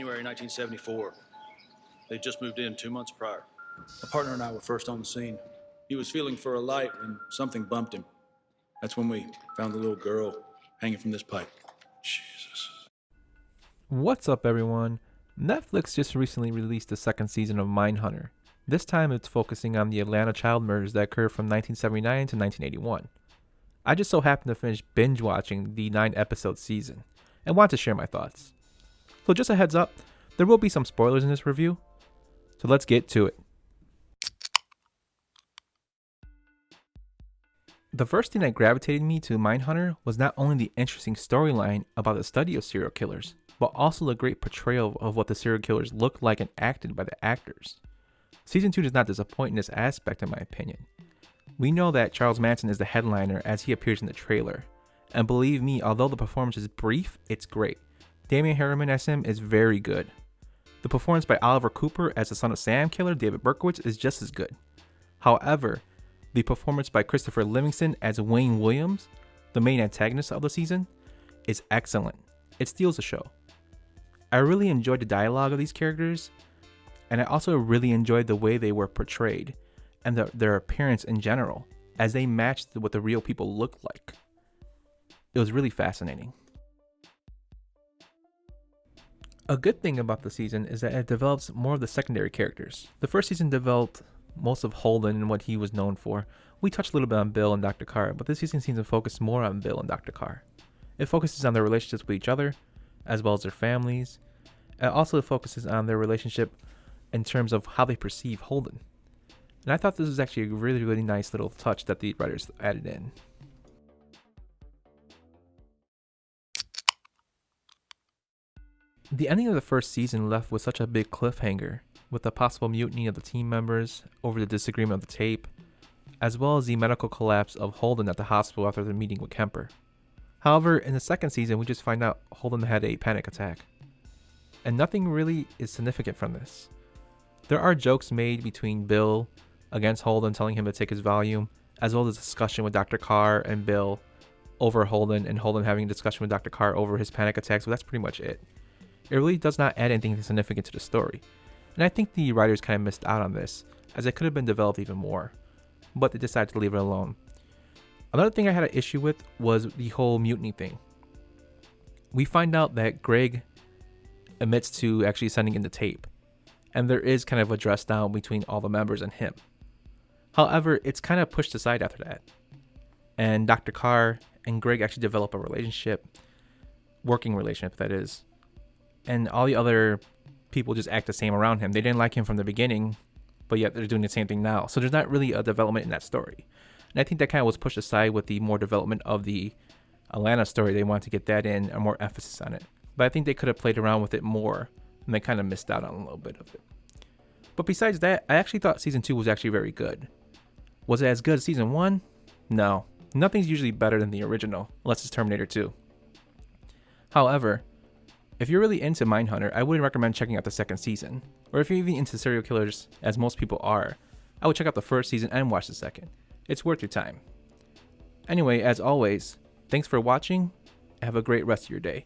January 1974. They just moved in 2 months prior. My partner and I were first on the scene. He was feeling for a light when something bumped him. That's when we found the little girl hanging from this pipe. Jesus. What's up, everyone? Netflix just recently released the second season of Mindhunter. This time it's focusing on the Atlanta child murders that occurred from 1979 to 1981. I just so happened to finish binge watching the 9-episode season and want to share my thoughts. So just a heads up, there will be some spoilers in this review, so let's get to it. The first thing that gravitated me to Mindhunter was not only the interesting storyline about the study of serial killers, but also the great portrayal of what the serial killers looked like and acted by the actors. Season 2 does not disappoint in this aspect, in my opinion. We know that Charles Manson is the headliner as he appears in the trailer, and believe me, although the performance is brief, it's great. Damian Harriman as him is very good. The performance by Oliver Cooper as the son of Sam killer, David Berkowitz, is just as good. However, the performance by Christopher Livingston as Wayne Williams, the main antagonist of the season, is excellent. It steals the show. I really enjoyed the dialogue of these characters, and I also really enjoyed the way they were portrayed and their appearance in general, as they matched what the real people looked like. It was really fascinating. A good thing about the season is that it develops more of the secondary characters. The first season developed most of Holden and what he was known for. We touched a little bit on Bill and Dr. Carr, but this season seems to focus more on Bill and Dr. Carr. It focuses on their relationships with each other, as well as their families. It also focuses on their relationship in terms of how they perceive Holden. And I thought this was actually a really, really nice little touch that the writers added in. The ending of the first season left with such a big cliffhanger, with the possible mutiny of the team members over the disagreement of the tape, as well as the medical collapse of Holden at the hospital after the meeting with Kemper. However, in the second season, we just find out Holden had a panic attack. And nothing really is significant from this. There are jokes made between Bill against Holden telling him to take his Valium, as well as a discussion with Dr. Carr and Bill over Holden, and Holden having a discussion with Dr. Carr over his panic attacks, but that's pretty much it. It really does not add anything significant to the story. And I think the writers kind of missed out on this, as it could have been developed even more, but they decided to leave it alone. Another thing I had an issue with was the whole mutiny thing. We find out that Greg admits to actually sending in the tape, and there is kind of a dress down between all the members and him. However, it's kind of pushed aside after that, and Dr. Carr and Greg actually develop a relationship, working relationship that is, and all the other people just act the same around him. They didn't like him from the beginning, but yet they're doing the same thing now. So there's not really a development in that story. And I think that kind of was pushed aside with the more development of the Atlanta story. They wanted to get that in and more emphasis on it. But I think they could have played around with it more, and they kind of missed out on a little bit of it. But besides that, I actually thought season 2 was actually very good. Was it as good as season 1? No. Nothing's usually better than the original, unless it's Terminator 2. However, if you're really into Mindhunter, I wouldn't recommend checking out the second season. Or if you're even into serial killers, as most people are, I would check out the first season and watch the second. It's worth your time. Anyway, as always, thanks for watching, and have a great rest of your day.